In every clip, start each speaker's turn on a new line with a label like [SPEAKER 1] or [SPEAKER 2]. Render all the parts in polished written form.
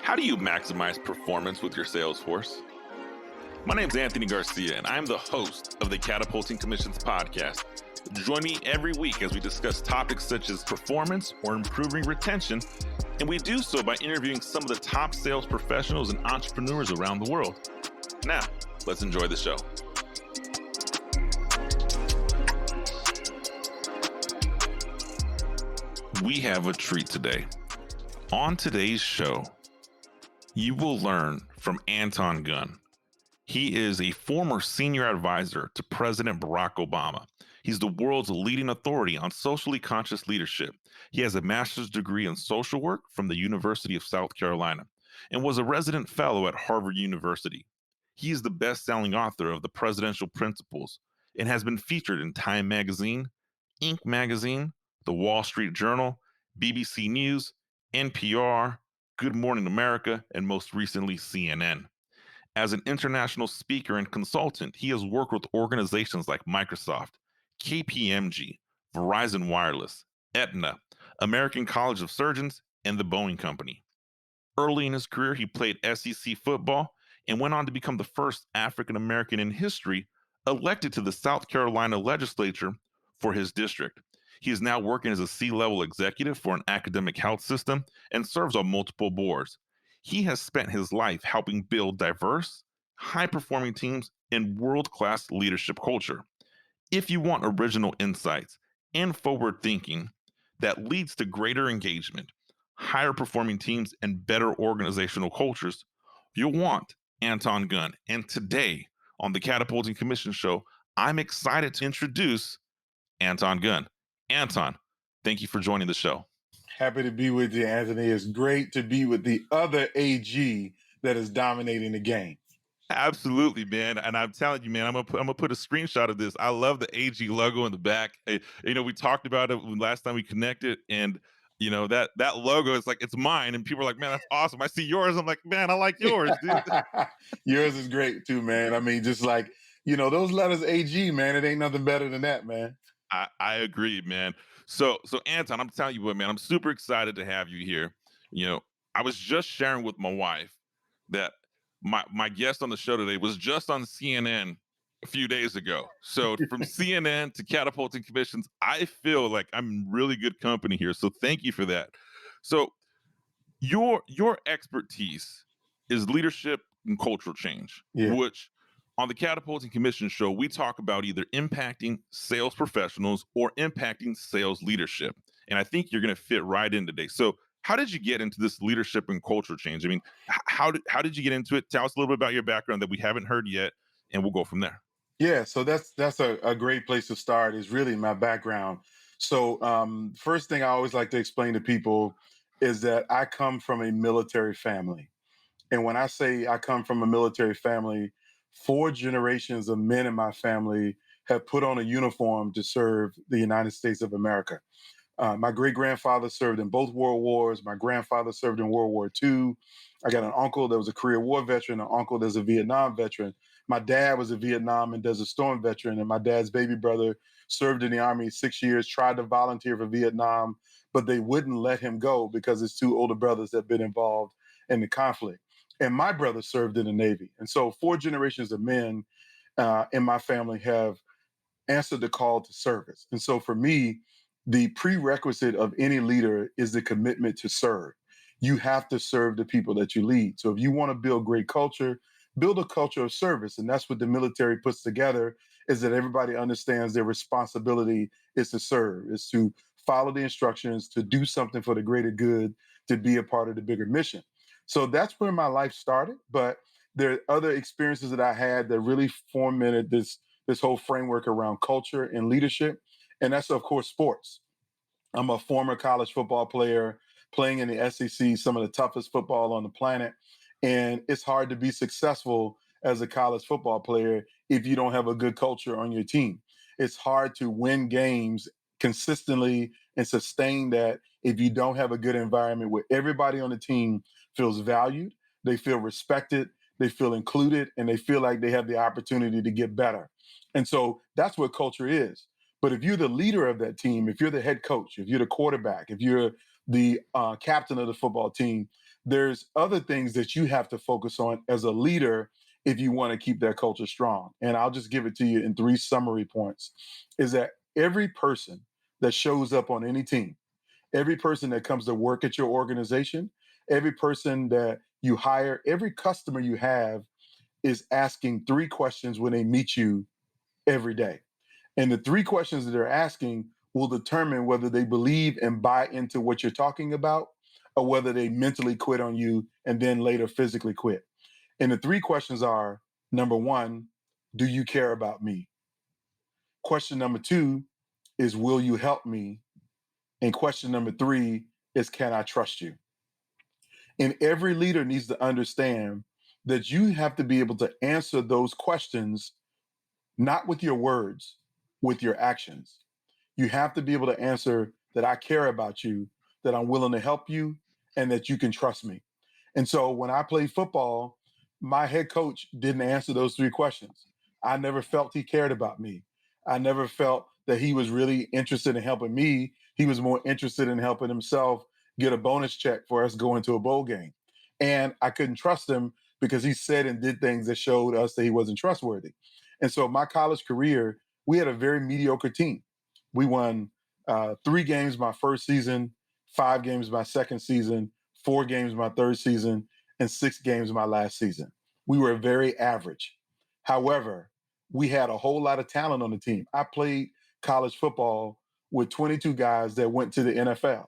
[SPEAKER 1] How do you maximize performance with your sales force? My name is Anthony Garcia, and I'm the host of the Catapulting Commissions podcast. Join me every week as we discuss topics such as performance or improving retention, and we do so by interviewing some of the top sales professionals and entrepreneurs around the world. Now, let's enjoy the show. We have a treat today. On today's show, you will learn from Anton Gunn. He is a former senior advisor to President Barack Obama. He's the world's leading authority on socially conscious leadership. He has a master's degree in social work from the University of South Carolina and was a resident fellow at Harvard University. He is the best-selling author of The Presidential Principles and has been featured in Time Magazine, Inc. Magazine, The Wall Street Journal, BBC News, NPR, Good Morning America, and most recently CNN. As an international speaker and consultant, he has worked with organizations like Microsoft, KPMG, Verizon Wireless, Aetna, American College of Surgeons, and the Boeing Company. Early in his career, he played SEC football and went on to become the first African American in history elected to the South Carolina legislature for his district. He is now working as a C-level executive for an academic health system and serves on multiple boards. He has spent his life helping build diverse, high-performing teams and world-class leadership culture. If you want original insights and forward thinking that leads to greater engagement, higher performing teams, and better organizational cultures, you'll want Anton Gunn. And today on the Catapulting Commission show, I'm excited to introduce Anton Gunn. Anton, thank you for joining the show.
[SPEAKER 2] Happy to be with you, Anthony. It's great to be with the other AG that is dominating the game.
[SPEAKER 1] Absolutely, man. And I'm telling you, man, I'm gonna put a screenshot of this. I love the AG logo in the back. We talked about it last time we connected, and that logo is like, it's mine, and people are like, man, that's awesome. I see yours. I'm like, man, I like yours, dude.
[SPEAKER 2] Yours is great too, man. I mean, just like those letters AG, man. It ain't nothing better than that, man.
[SPEAKER 1] I agree, man. So Anton, I'm telling you what, man, I'm super excited to have you here. I was just sharing with my wife that my guest on the show today was just on CNN a few days ago. So from CNN to Catapulting Commissions, I feel like I'm in really good company here. So thank you for that. So your expertise is leadership and cultural change, which on the Catapulting Commission show, we talk about either impacting sales professionals or impacting sales leadership. And I think you're going to fit right in today. So how did you get into this leadership and culture change? I mean, how did you get into it? Tell us a little bit about your background that we haven't heard yet, and we'll go from there.
[SPEAKER 2] Yeah, so that's a great place to start, is really my background. So first thing I always like to explain to people is that I come from a military family. And when I say I come from a military family, 4 generations of men in my family have put on a uniform to serve the United States of America. My great-grandfather served in both World Wars. My grandfather served in World War II. I got an uncle that was a Korean War veteran, an uncle that's a Vietnam veteran. My dad was a Vietnam and Desert Storm veteran, and my dad's baby brother served in the Army 6 years, tried to volunteer for Vietnam, but they wouldn't let him go because his 2 older brothers had been involved in the conflict. And my brother served in the Navy. And so 4 generations of men in my family have answered the call to service. And so for me, the prerequisite of any leader is the commitment to serve. You have to serve the people that you lead. So if you want to build great culture, build a culture of service. And that's what the military puts together, is that everybody understands their responsibility is to serve, is to follow the instructions, to do something for the greater good, to be a part of the bigger mission. So that's where my life started. But there are other experiences that I had that really fomented this whole framework around culture and leadership. And that's, of course, sports. I'm a former college football player playing in the SEC, some of the toughest football on the planet. And it's hard to be successful as a college football player if you don't have a good culture on your team. It's hard to win games consistently and sustain that if you don't have a good environment where everybody on the team feels valued, they feel respected, they feel included, and they feel like they have the opportunity to get better. And so that's what culture is. But if you're the leader of that team, if you're the head coach, if you're the quarterback, if you're the captain of the football team, There's other things that you have to focus on as a leader if you want to keep that culture strong. And I'll just give it to you in 3 summary points. Is that every person that shows up on any team, every person that comes to work at your organization, every person that you hire, every customer you have is asking 3 questions when they meet you every day. And the 3 questions that they're asking will determine whether they believe and buy into what you're talking about, or whether they mentally quit on you and then later physically quit. And the 3 questions are: number 1, do you care about me? Question number 2 is, will you help me? And question number 3 is, can I trust you? And every leader needs to understand that you have to be able to answer those questions, not with your words, with your actions. You have to be able to answer that I care about you, that I'm willing to help you, and that you can trust me. And so when I played football, my head coach didn't answer those 3 questions. I never felt he cared about me. I never felt that he was really interested in helping me. He was more interested in helping himself get a bonus check for us going to a bowl game. And I couldn't trust him because he said and did things that showed us that he wasn't trustworthy. And so my college career, we had a very mediocre team. We won 3 games my first season, 5 games my second season, 4 games my third season, and 6 games my last season. We were very average. However, we had a whole lot of talent on the team. I played college football with 22 guys that went to the NFL.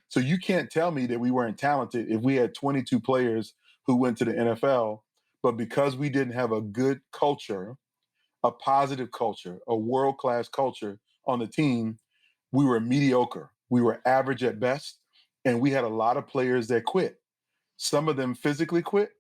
[SPEAKER 2] So you can't tell me that we weren't talented if we had 22 players who went to the NFL, but because we didn't have a good culture, a positive culture, a world-class culture on the team, we were mediocre. We were average at best, and we had a lot of players that quit. Some of them physically quit,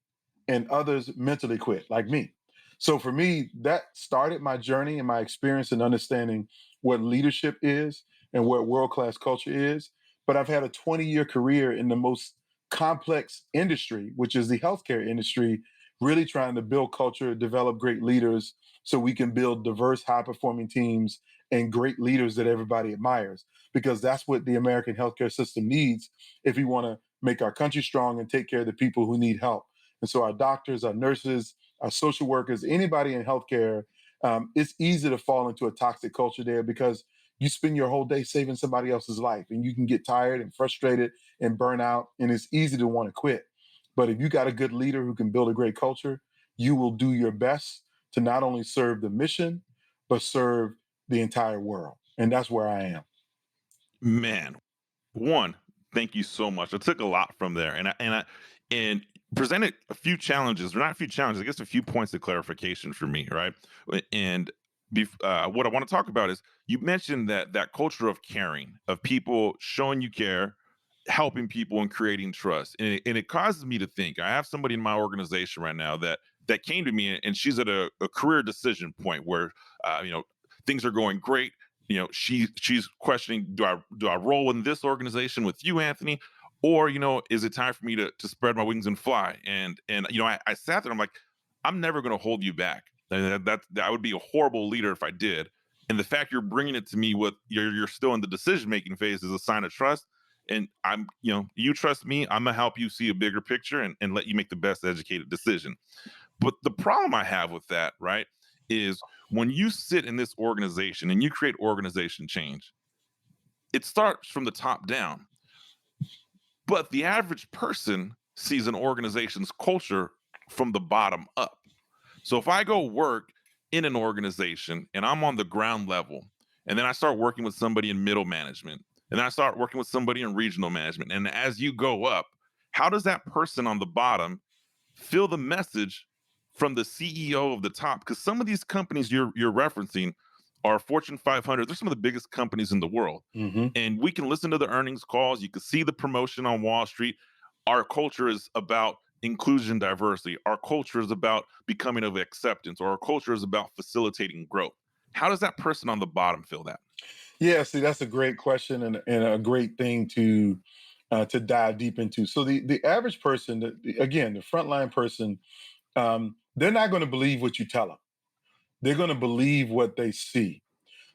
[SPEAKER 2] and others mentally quit, like me. So for me, that started my journey and my experience in understanding what leadership is and what world-class culture is. But I've had a 20-year career in the most complex industry, which is the healthcare industry, really trying to build culture, develop great leaders so we can build diverse, high-performing teams and great leaders that everybody admires, because that's what the American healthcare system needs if we want to make our country strong and take care of the people who need help. And so our doctors, our nurses, our social workers, anybody in healthcare, it's easy to fall into a toxic culture there because you spend your whole day saving somebody else's life and you can get tired and frustrated and burn out, and it's easy to want to quit. But if you got a good leader who can build a great culture, you will do your best to not only serve the mission, but serve the entire world. And that's where I am.
[SPEAKER 1] Man, one, thank you so much. I took a lot from there, and presented a few challenges, or not a few challenges, I guess a few points of clarification for me, right? And what I want to talk about is you mentioned that culture of caring, of people showing you care, helping people, and creating trust, and it causes me to think. I have somebody in my organization right now that came to me, and she's at a career decision point where things are going great. She's questioning, do I roll in this organization with you, Anthony, or is it time for me to spread my wings and fly? And I sat there, I'm like, I'm never going to hold you back. And that would be a horrible leader if I did. And the fact you're bringing it to me with you're still in the decision making phase is a sign of trust. And you trust me, I'm gonna help you see a bigger picture, and let you make the best educated decision. But the problem I have with that, right, is when you sit in this organization and you create organization change, it starts from the top down. But the average person sees an organization's culture from the bottom up. So if I go work in an organization and I'm on the ground level, and then I start working with somebody in middle management, and then I start working with somebody in regional management, and as you go up, how does that person on the bottom feel the message from the CEO of the top? Because some of these companies you're referencing are Fortune 500. They're some of the biggest companies in the world,
[SPEAKER 2] Mm-hmm.
[SPEAKER 1] and we can listen to the earnings calls. You can see the promotion on Wall Street. Our culture is about inclusion, diversity. Our culture is about becoming of acceptance, or our culture is about facilitating growth. How does that person on the bottom feel that?
[SPEAKER 2] Yeah, see, that's a great question and a great thing to dive deep into. So the average person, again, the frontline person, they're not going to believe what you tell them. They're going to believe what they see.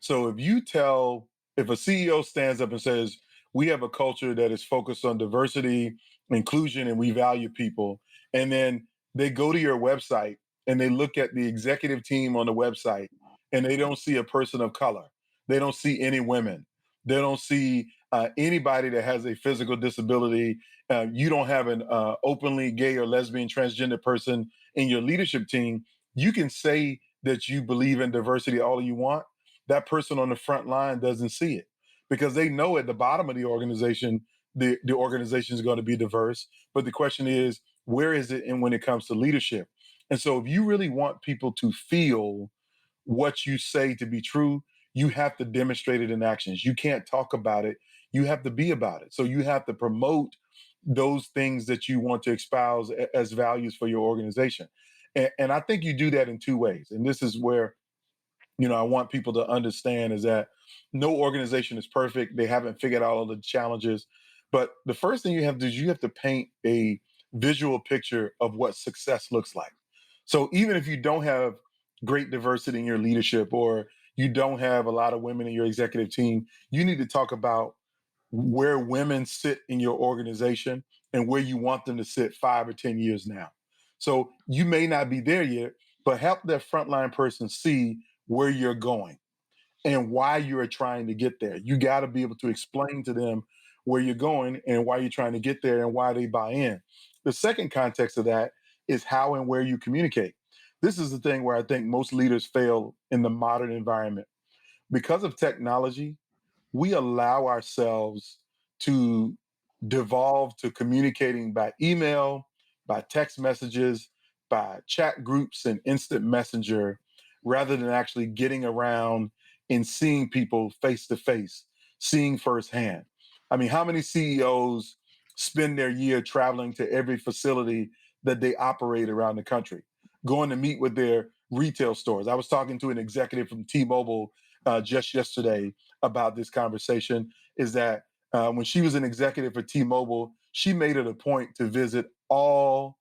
[SPEAKER 2] So if a CEO stands up and says, we have a culture that is focused on diversity inclusion, and we value people. And then they go to your website and they look at the executive team on the website and they don't see a person of color. They don't see any women. They don't see anybody that has a physical disability. You don't have an openly gay or lesbian, transgender person in your leadership team. You can say that you believe in diversity all you want. That person on the front line doesn't see it because they know at the bottom of the organization, the organization is going to be diverse. But the question is, where is it in when it comes to leadership? And so if you really want people to feel what you say to be true, you have to demonstrate it in actions. You can't talk about it. You have to be about it. So you have to promote those things that you want to espouse as values for your organization. And I think you do that in two ways. And this is where, I want people to understand is that no organization is perfect. They haven't figured out all the challenges. But the first thing you have to do is you have to paint a visual picture of what success looks like. So even if you don't have great diversity in your leadership or you don't have a lot of women in your executive team, you need to talk about where women sit in your organization and where you want them to sit 5 or 10 years now. So you may not be there yet, but help that frontline person see where you're going and why you're trying to get there. You got to be able to explain to them where you're going and why you're trying to get there and why they buy in. The second context of that is how and where you communicate. This is the thing where I think most leaders fail in the modern environment. Because of technology, we allow ourselves to devolve to communicating by email, by text messages, by chat groups and instant messenger, rather than actually getting around and seeing people face to face, seeing firsthand. I mean, how many CEOs spend their year traveling to every facility that they operate around the country, going to meet with their retail stores? I was talking to an executive from T-Mobile just yesterday about this conversation. Is that when she was an executive for T-Mobile, she made it a point to visit all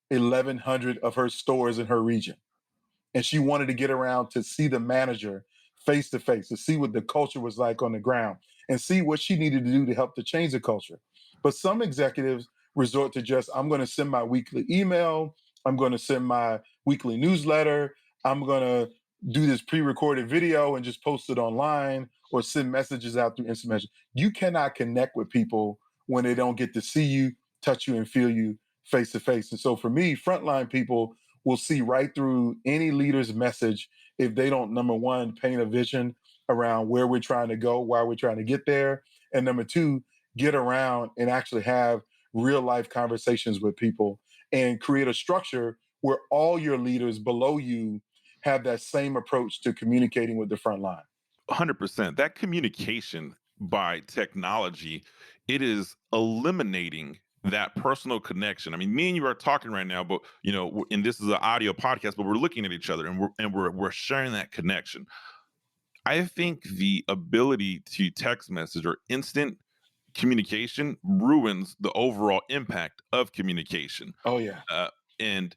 [SPEAKER 2] 1,100 of her stores in her region. And she wanted to get around to see the manager face to face, to see what the culture was like on the ground and see what she needed to do to help to change the culture. But some executives resort to just, I'm going to send my weekly email, I'm going to send my weekly newsletter, I'm going to do this pre-recorded video and just post it online or send messages out through instant message. You cannot connect with people when they don't get to see you, touch you, and feel you face to face. And so for me, frontline people will see right through any leader's message if they don't, number one, paint a vision around where we're trying to go, why we're trying to get there. And number two, get around and actually have real life conversations with people and create a structure where all your leaders below you have that same approach to communicating with the front line.
[SPEAKER 1] 100%. That communication by technology, it is eliminating that personal connection. I mean, me and you are talking right now, but and this is an audio podcast, but we're looking at each other and we're sharing that connection. I think the ability to text message or instant communication ruins the overall impact of communication.
[SPEAKER 2] Oh, yeah.
[SPEAKER 1] Uh, and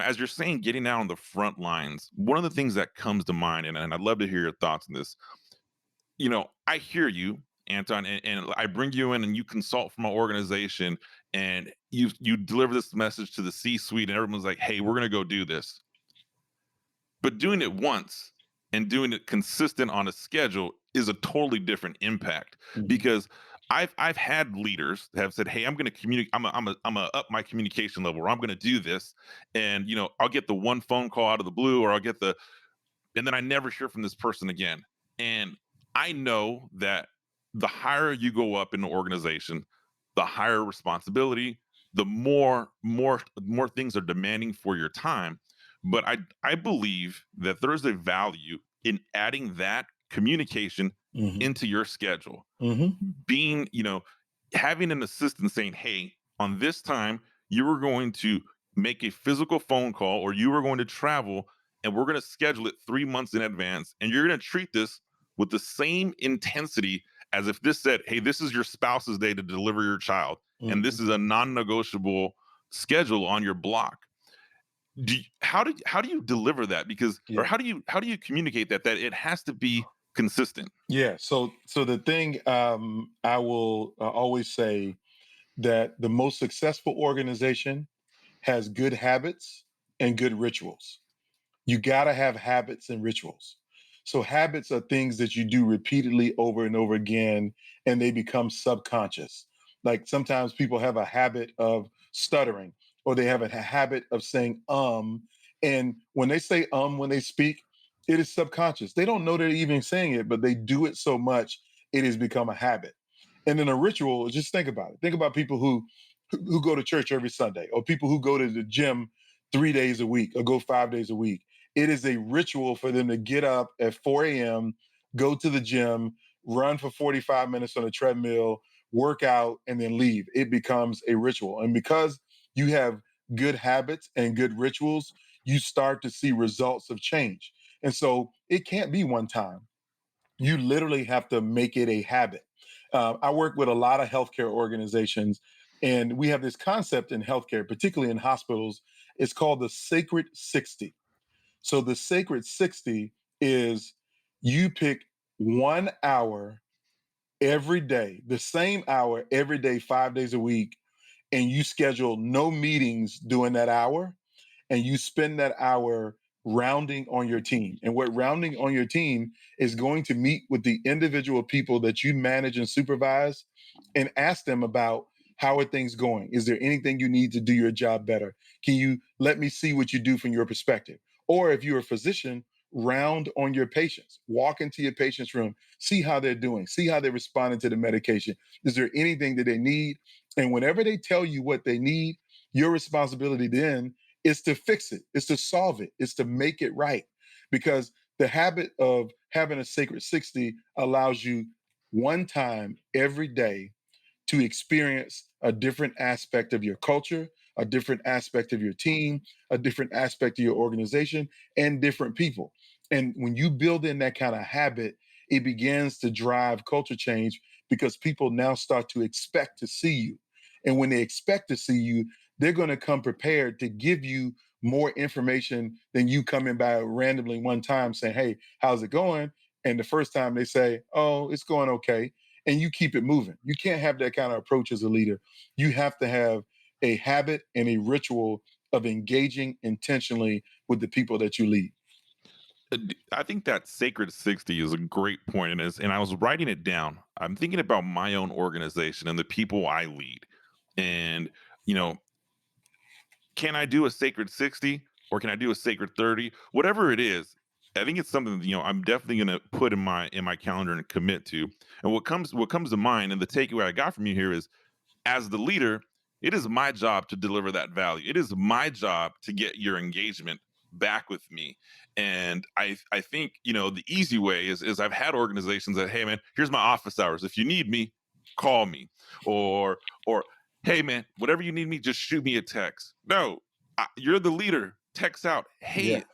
[SPEAKER 1] as you're saying, getting out on the front lines, one of the things that comes to mind, and I'd love to hear your thoughts on this. I hear you, Anton, and I bring you in and you consult for my organization and you deliver this message to the C-suite and everyone's like, hey, we're gonna go do this. But doing it once and doing it consistent on a schedule is a totally different impact because I've had leaders that have said, "Hey, I'm going to communicate. I'm a up my communication level, or I'm going to do this," and I'll get the one phone call out of the blue, or and then I never hear from this person again. And I know that the higher you go up in the organization, the higher responsibility, the more things are demanding for your time. But I believe that there's a value in adding that communication
[SPEAKER 2] Mm-hmm.
[SPEAKER 1] into your schedule.
[SPEAKER 2] Mm-hmm.
[SPEAKER 1] Being, having an assistant saying, hey, on this time, you were going to make a physical phone call or you were going to travel and we're going to schedule it 3 months in advance. And you're going to treat this with the same intensity as if this said, hey, this is your spouse's day to deliver your child. And this is a non-negotiable schedule on your block. How do you deliver that? Because or
[SPEAKER 2] Yeah.
[SPEAKER 1] how do you communicate that it has to be consistent?
[SPEAKER 2] Yeah. So the thing I will always say that the most successful organization has good habits and good rituals. You got to have habits and rituals. So habits are things that you do repeatedly over and over again, and they become subconscious. Like sometimes people have a habit of stuttering, or they have a habit of saying and when they say when they speak, it is subconscious. They don't know they're even saying it, but they do it so much it has become a habit. And then a ritual, just think about it. Think about people who go to church every Sunday, or people who go to the gym 3 days a week, or go 5 days a week. It is a ritual for them to get up at 4 a.m., go to the gym, run for 45 minutes on a treadmill, work out, and then leave. It becomes a ritual. And because you have good habits and good rituals, you start to see results of change. And so it can't be one time. You literally have to make it a habit. I work with a lot of healthcare organizations, and we have this concept in healthcare, particularly in hospitals. It's called the sacred 60. So the sacred 60 is you pick 1 hour every day, the same hour every day, 5 days a week, and you schedule no meetings during that hour, and you spend that hour rounding on your team. And what rounding on your team is going to meet with the individual people that you manage and supervise and ask them about how are things going? Is there anything you need to do your job better? Can you let me see what you do from your perspective? Or if you're a physician, round on your patients. Walk into your patient's room, see how they're doing, see how they're responding to the medication. Is there anything that they need? And whenever they tell you what they need, your responsibility then is to fix it, is to solve it, is to make it right. Because the habit of having a sacred 60 allows you one time every day to experience a different aspect of your culture, a different aspect of your team, a different aspect of your organization, and different people. And when you build in that kind of habit, it begins to drive culture change because people now start to expect to see you. And when they expect to see you, they're going to come prepared to give you more information than you coming by randomly one time saying, "Hey, how's it going?" And the first time they say, "Oh, it's going okay." And you keep it moving. You can't have that kind of approach as a leader. You have to have a habit and a ritual of engaging intentionally with the people that you lead.
[SPEAKER 1] I think that sacred 60 is a great point, and I was writing it down. I'm thinking about my own organization and the people I lead. And, you know, can I do a sacred 60 or can I do a sacred 30? Whatever it is, I think it's something that, I'm definitely going to put in my calendar and commit to. And what comes to mind and the takeaway I got from you here is, as the leader, it is my job to deliver that value. It is my job to get your engagement back with me. And I think, the easy way is I've had organizations that, hey man, here's my office hours. If you need me, call me. Or hey man, whatever you need me, just shoot me a text. No, you're the leader. Text out,
[SPEAKER 2] Yeah.
[SPEAKER 1] hey,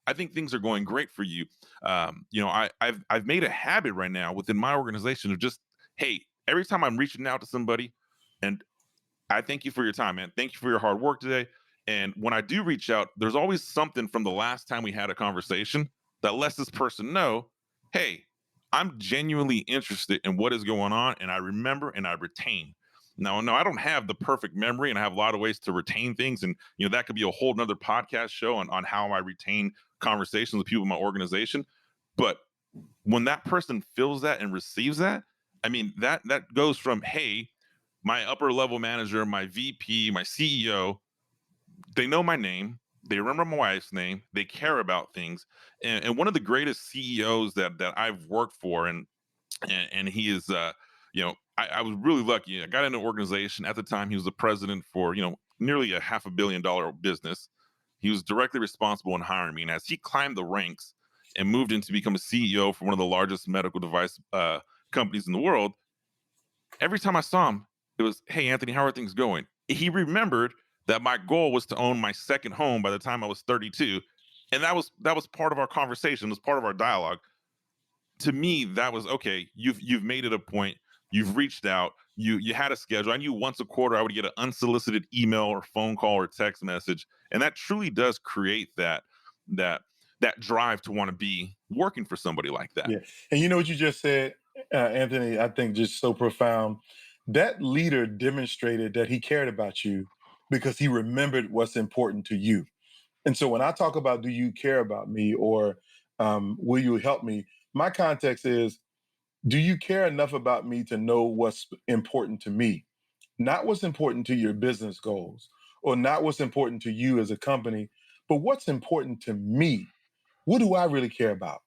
[SPEAKER 1] I think things are going great for you. I've made a habit right now within my organization of just, hey, every time I'm reaching out to somebody, and I thank you for your time, man. Thank you for your hard work today. And when I do reach out, there's always something from the last time we had a conversation that lets this person know, hey, I'm genuinely interested in what is going on, and I remember and I retain. Now, no, I don't have the perfect memory, and I have a lot of ways to retain things, and that could be a whole nother podcast show on how I retain conversations with people in my organization. But when that person feels that and receives that, I mean, that goes from, hey, my upper level manager, my VP, my CEO, they know my name, they remember my wife's name, they care about things. And one of the greatest CEOs that I've worked for, and he is, I was really lucky. I got into an organization at the time. He was the president for, nearly a $500 million business. He was directly responsible in hiring me. And as he climbed the ranks and moved into become a CEO for one of the largest medical device companies in the world, every time I saw him, it was, "Hey, Anthony, how are things going?" He remembered that my goal was to own my second home by the time I was 32, and that was part of our conversation. It was part of our dialogue. To me, that was okay. You've made it a point. You've reached out. You had a schedule. I knew once a quarter I would get an unsolicited email or phone call or text message, and that truly does create that that drive to want to be working for somebody like that.
[SPEAKER 2] Yeah. And you know what you just said, Anthony, I think just so profound. That leader demonstrated that he cared about you because he remembered what's important to you. And so when I talk about, do you care about me, or will you help me? My context is, do you care enough about me to know what's important to me? Not what's important to your business goals, or not what's important to you as a company, but what's important to me. What do I really care about?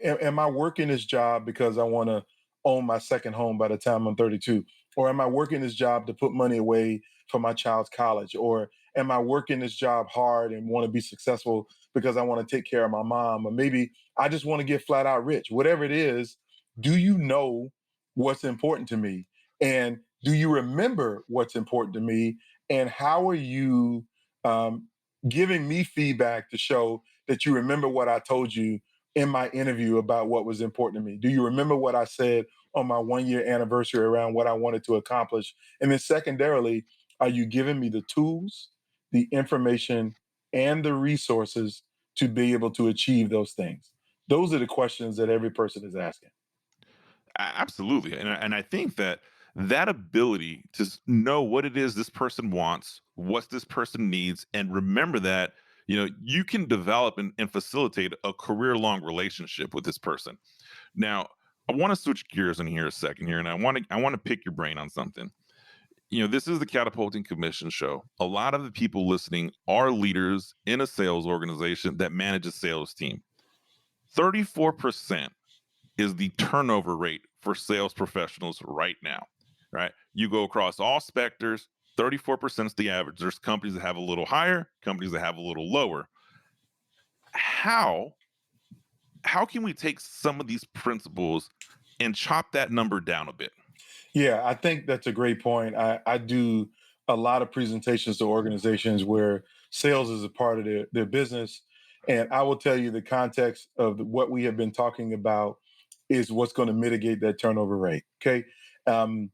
[SPEAKER 2] Am I working this job because I want to own my second home by the time I'm 32, or am I working this job to put money away for my child's college, or am I working this job hard and want to be successful because I want to take care of my mom, or maybe I just want to get flat out rich? Whatever it is, do you know what's important to me, and do you remember what's important to me, and how are you um, giving me feedback to show that you remember what I told you in my interview about what was important to me? Do you remember what I said on my 1 year anniversary around what I wanted to accomplish? And then, secondarily, are you giving me the tools, the information, and the resources to be able to achieve those things? Those are the questions that every person is asking.
[SPEAKER 1] Absolutely, and I think that that ability to know what it is this person wants, what this person needs, and remember that you can develop and facilitate a career long relationship with this person. Now, I want to switch gears in here a second here, and I want to pick your brain on something. This is the Catapulting Commission show. A lot of the people listening are leaders in a sales organization that manage a sales team. 34% is the turnover rate for sales professionals right now, right? You go across all specters, 34% is the average. There's companies that have a little higher, companies that have a little lower. How how can we take some of these principles and chop that number down a bit?
[SPEAKER 2] Yeah, I think that's a great point. I do a lot of presentations to organizations where sales is a part of their business. And I will tell you the context of what we have been talking about is what's going to mitigate that turnover rate. Okay. Um,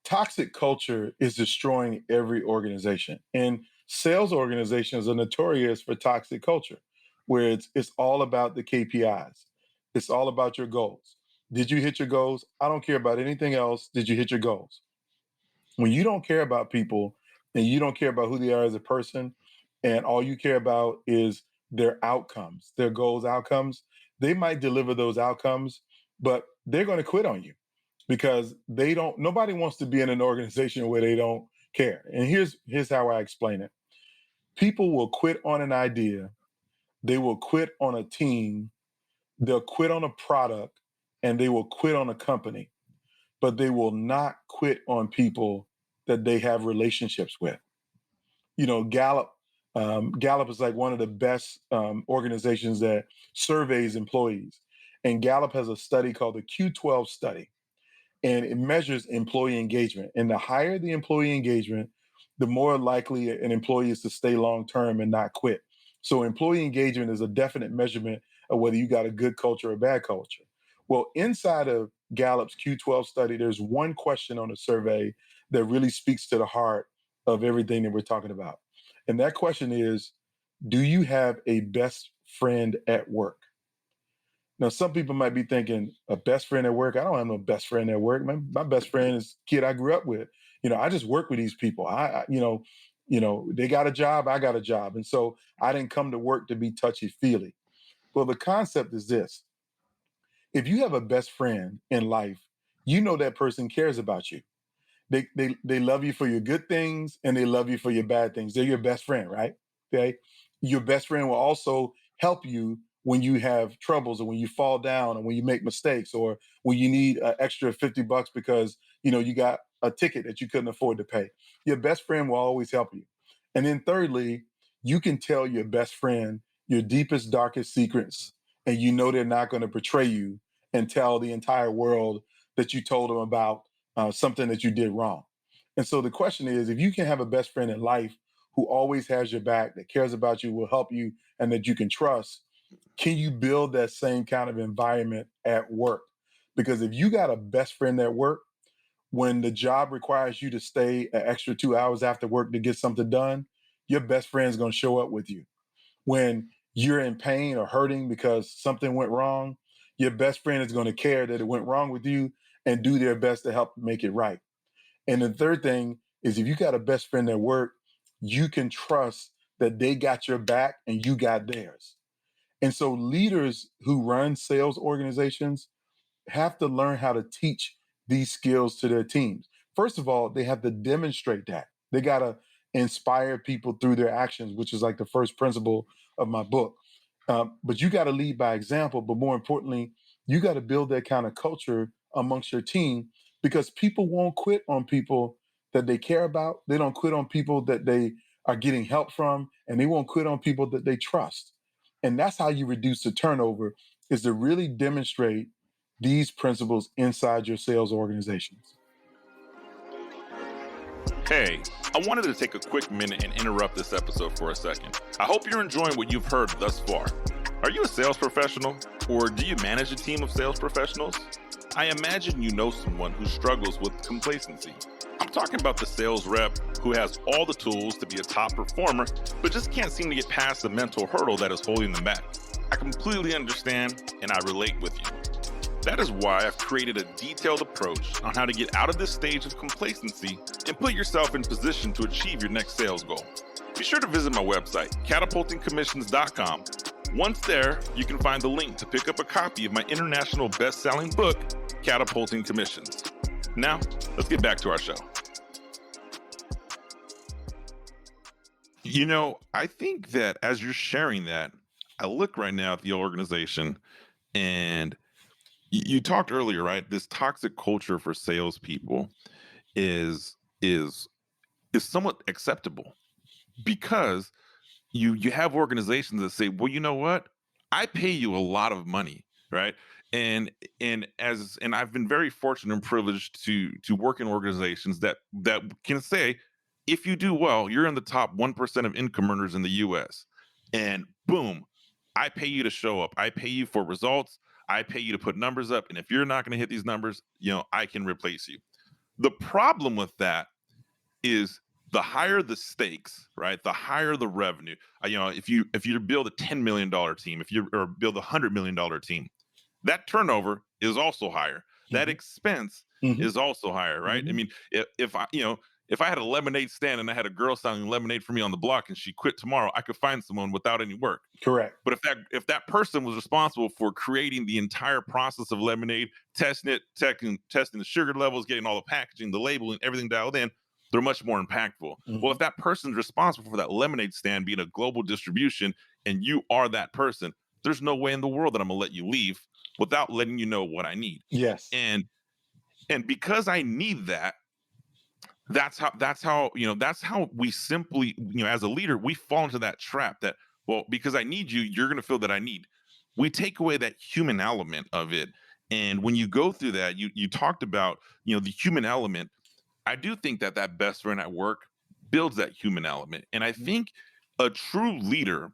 [SPEAKER 2] Toxic culture is destroying every organization. And sales organizations are notorious for toxic culture, where it's all about the KPIs. It's all about your goals. Did you hit your goals? I don't care about anything else. Did you hit your goals? When you don't care about people and you don't care about who they are as a person, and all you care about is their outcomes, their goals, outcomes, they might deliver those outcomes, but they're going to quit on you because nobody wants to be in an organization where they don't care. And here's how I explain it. People will quit on an idea, they will quit on a team, they'll quit on a product, and they will quit on a company, but they will not quit on people that they have relationships with. Gallup is like one of the best organizations that surveys employees. And Gallup has a study called the Q12 study, and it measures employee engagement. And the higher the employee engagement, the more likely an employee is to stay long term and not quit. So employee engagement is a definite measurement of whether you got a good culture or bad culture. Well, inside of Gallup's Q12 study, there's one question on the survey that really speaks to the heart of everything that we're talking about. And that question is, do you have a best friend at work? Now, some people might be thinking, a best friend at work? I don't have no best friend at work. My best friend is a kid I grew up with. I just work with these people. They got a job, I got a job. And so I didn't come to work to be touchy feely. Well, the concept is this: if you have a best friend in life, you know that person cares about you. They love you for your good things and they love you for your bad things. They're your best friend, right? Okay. Your best friend will also help you when you have troubles, or when you fall down, or when you make mistakes, or when you need an extra $50 because you got a ticket that you couldn't afford to pay. Your best friend will always help you. And then thirdly, you can tell your best friend your deepest, darkest secrets, and they're not going to betray you and tell the entire world that you told them about something that you did wrong. And so the question is, if you can have a best friend in life who always has your back, that cares about you, will help you, and that you can trust, can you build that same kind of environment at work? Because if you got a best friend at work, when the job requires you to stay an extra 2 hours after work to get something done, your best friend is going to show up with you. When you're in pain or hurting because something went wrong, your best friend is going to care that it went wrong with you, and do their best to help make it right. And the third thing is if you got a best friend at work, you can trust that they got your back and you got theirs. And so leaders who run sales organizations have to learn how to teach these skills to their teams. First of all, they have to demonstrate that. They got to inspire people through their actions, which is like the first principle of my book. But you got to lead by example. But more importantly, you got to build that kind of culture amongst your team because people won't quit on people that they care about. They don't quit on people that they are getting help from, and they won't quit on people that they trust. And that's how you reduce the turnover is to really demonstrate these principles inside your sales organizations.
[SPEAKER 1] Hey, I wanted to take a quick minute and interrupt this episode for a second. I hope you're enjoying what you've heard thus far. Are you a sales professional, or do you manage a team of sales professionals? I imagine you know someone who struggles with complacency. I'm talking about the sales rep who has all the tools to be a top performer, but just can't seem to get past the mental hurdle that is holding them back. I completely understand, and I relate with you. That is why I've created a detailed approach on how to get out of this stage of complacency and put yourself in position to achieve your next sales goal. Be sure to visit my website, catapultingcommissions.com. Once there, you can find the link to pick up a copy of my international best-selling book, Catapulting Commissions. Now, let's get back to our show. You know, I think that as you're sharing that, I look right now at the organization, and you talked earlier, right? This toxic culture for salespeople is somewhat acceptable because you have organizations that say, well, you know what? I pay you a lot of money, right? And I've been very fortunate and privileged to work in organizations that can say, if you do well, you're in the top 1% of income earners in the US. And boom, I pay you to show up. I pay you for results. I pay you to put numbers up. And if you're not going to hit these numbers, I can replace you. The problem with that is the higher the stakes, right? The higher the revenue. If you build a $10 million team, or build a $100 million team, that turnover is also higher. That expense is also higher, right? I mean, if I had a lemonade stand and I had a girl selling lemonade for me on the block and she quit tomorrow, I could find someone without any work.
[SPEAKER 2] Correct.
[SPEAKER 1] But if that person was responsible for creating the entire process of lemonade, testing it, testing the sugar levels, getting all the packaging, the labeling, everything dialed in, they're much more impactful. Well, if that person's responsible for that lemonade stand being a global distribution and you are that person, there's no way in the world that I'm gonna let you leave without letting you know what I need.
[SPEAKER 2] Yes.
[SPEAKER 1] And because I need that, that's how we simply, as a leader, we fall into that trap that, well, because I need you, you're going to feel that I need. We take away that human element of it. And when you go through that, you talked about, the human element. I do think that best friend at work builds that human element. And I think a true leader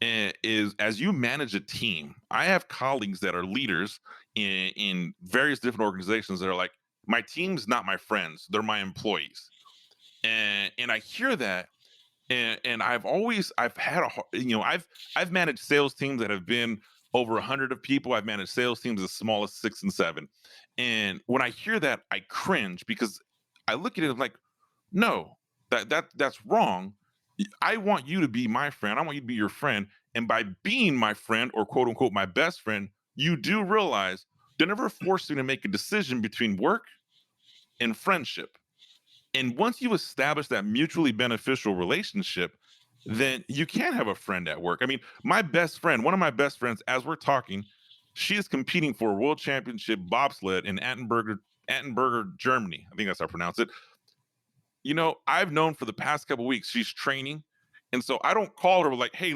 [SPEAKER 1] is, as you manage a team, I have colleagues that are leaders in various different organizations that are like, my team's not my friends, they're my employees. And I hear that, and I've managed sales teams that have been over 100 of people. I've managed sales teams as small as 6 and 7. And when I hear that, I cringe because I look at it like, no, that's wrong. I want you to be my friend. I want you to be your friend. And by being my friend, or quote unquote my best friend, you do realize they're never forced you to make a decision between work and friendship. And once you establish that mutually beneficial relationship, then you can have a friend at work. I mean, one of my best friends, as we're talking, she is competing for a world championship bobsled in Attenberger, Germany. I think that's how I pronounce it. I've known for the past couple of weeks she's training. And so I don't call her like, hey,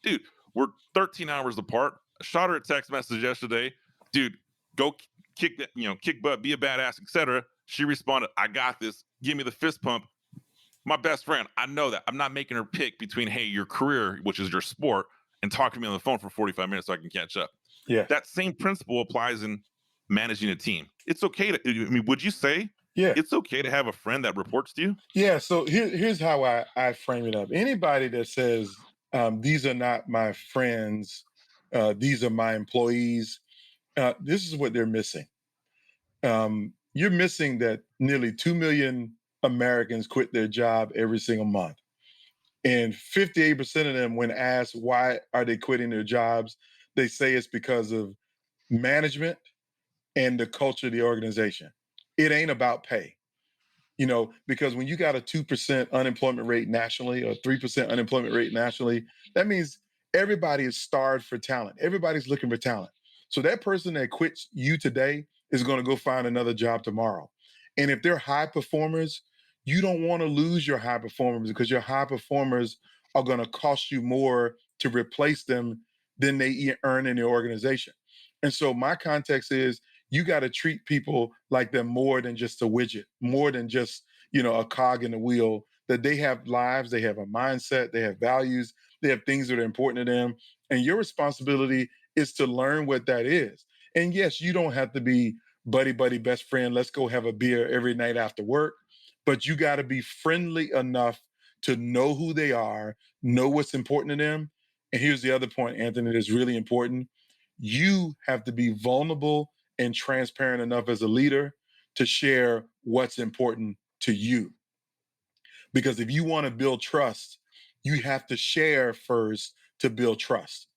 [SPEAKER 1] dude, we're 13 hours apart. I shot her a text message yesterday. Dude, go kick that, kick butt, be a badass, etc. She responded, I got this. Give me the fist pump. My best friend, I know that. I'm not making her pick between, hey, your career, which is your sport, and talk to me on the phone for 45 minutes so I can catch up.
[SPEAKER 2] Yeah.
[SPEAKER 1] That same principle applies in managing a team. It's okay would you say it's okay to have a friend that reports to you?
[SPEAKER 2] Yeah. So here's how I frame it up. Anybody that says, these are not my friends, these are my employees, this is what they're missing. you're missing that nearly 2 million Americans quit their job every single month. And 58% of them, when asked why are they quitting their jobs, they say it's because of management and the culture of the organization. It ain't about pay. Because when you got a 2% unemployment rate nationally or 3% unemployment rate nationally, that means everybody is starved for talent. Everybody's looking for talent. So that person that quits you today is going to go find another job tomorrow. And if they're high performers, you don't want to lose your high performers because your high performers are going to cost you more to replace them than they earn in the organization. And so my context is you got to treat people like they're more than just a widget, more than just, a cog in the wheel, that they have lives, they have a mindset, they have values, they have things that are important to them. And your responsibility is to learn what that is. And yes, you don't have to be buddy, buddy, best friend. Let's go have a beer every night after work. But you got to be friendly enough to know who they are, know what's important to them. And here's the other point, Anthony, that's really important. You have to be vulnerable and transparent enough as a leader to share what's important to you. Because if you want to build trust, you have to share first to build trust.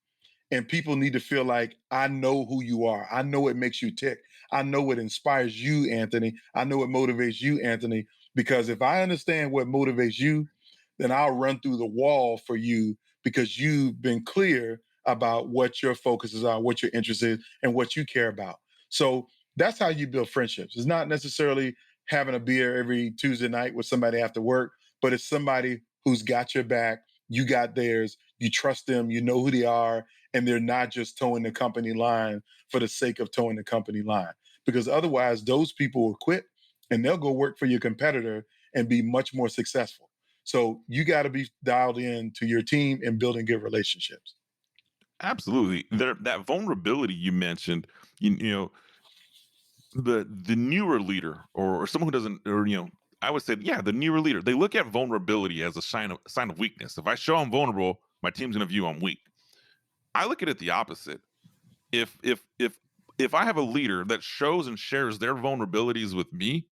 [SPEAKER 2] And people need to feel like, I know who you are. I know what makes you tick. I know what inspires you, Anthony. I know what motivates you, Anthony. Because if I understand what motivates you, then I'll run through the wall for you because you've been clear about what your focuses are, what your interest is, and what you care about. So that's how you build friendships. It's not necessarily having a beer every Tuesday night with somebody after work, but it's somebody who's got your back, you got theirs, you trust them, you know who they are, and they're not just towing the company line for the sake of towing the company line. Because otherwise, those people will quit and they'll go work for your competitor and be much more successful. So you got to be dialed in to your team and building good relationships.
[SPEAKER 1] Absolutely. That vulnerability you mentioned, you know, the newer leader or someone who doesn't, or I would say, yeah, the newer leader, they look at vulnerability as a sign of weakness. If I show I'm vulnerable, my team's going to view I'm weak. I look at it the opposite. If I have a leader that shows and shares their vulnerabilities with me,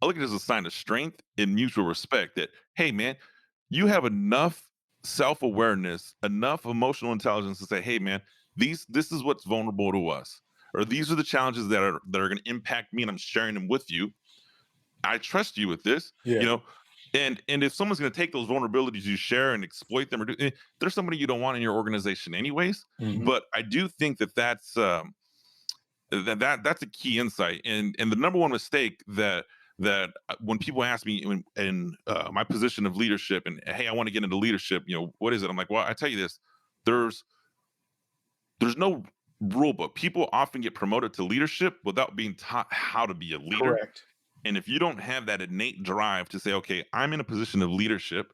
[SPEAKER 1] I look at it as a sign of strength and mutual respect. That, hey man, you have enough self-awareness, enough emotional intelligence to say, hey man, this is what's vulnerable to us, or these are the challenges that are going to impact me, and I'm sharing them with you. I trust you with this,
[SPEAKER 2] Yeah.
[SPEAKER 1] and if someone's going to take those vulnerabilities you share and exploit them, there's somebody you don't want in your organization anyways.
[SPEAKER 2] Mm-hmm.
[SPEAKER 1] But I do think that's a key insight, and the number one mistake that when people ask me in my position of leadership, and hey, I want to get into leadership, what is it? I'm like, well, I tell you this, there's no rule book. People often get promoted to leadership without being taught how to be a leader.
[SPEAKER 2] Correct.
[SPEAKER 1] And if you don't have that innate drive to say, okay, I'm in a position of leadership,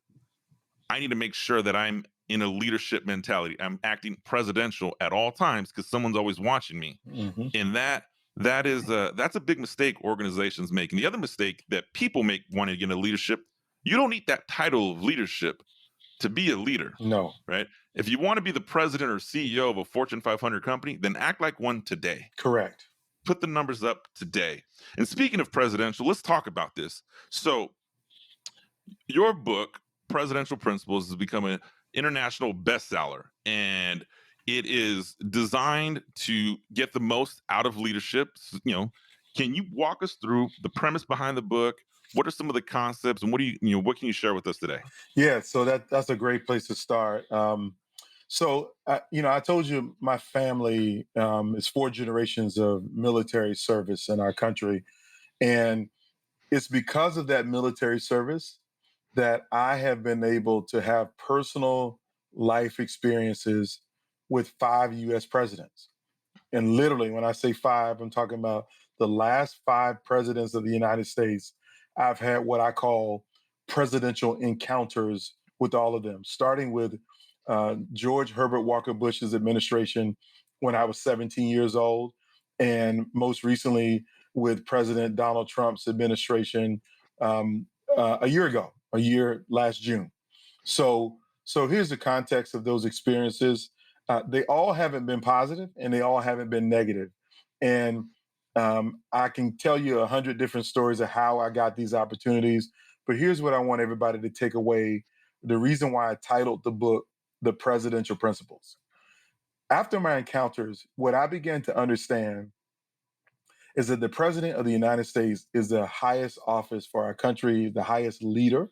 [SPEAKER 1] I need to make sure that I'm in a leadership mentality. I'm acting presidential at all times because someone's always watching me.
[SPEAKER 2] Mm-hmm.
[SPEAKER 1] And that's a big mistake organizations make. And the other mistake that people make wanting to get into leadership, you don't need that title of leadership to be a leader,
[SPEAKER 2] No.
[SPEAKER 1] right? If you want to be the president or CEO of a Fortune 500 company, then act like one today.
[SPEAKER 2] Correct.
[SPEAKER 1] Put the numbers up today. And speaking of presidential, let's talk about this. So your book, Presidential Principles, has become an international bestseller, and it is designed to get the most out of leadership. Can you walk us through the premise behind the book? What are some of the concepts, and what can you share with us today?
[SPEAKER 2] Yeah. So that's a great place to start. I told you my family is 4 generations of military service in our country, and it's because of that military service that I have been able to have personal life experiences with 5 U.S. presidents. And literally, when I say five, I'm talking about the last 5 presidents of the United States. I've had what I call presidential encounters with all of them, starting with George Herbert Walker Bush's administration when I was 17 years old, and most recently with President Donald Trump's administration a year ago, a year last June. So here's the context of those experiences. They all haven't been positive and they all haven't been negative. And I can tell you 100 different stories of how I got these opportunities, but here's what I want everybody to take away. The reason why I titled the book The Presidential Principles. After my encounters, what I began to understand is that the president of the United States is the highest office for our country, the highest leader.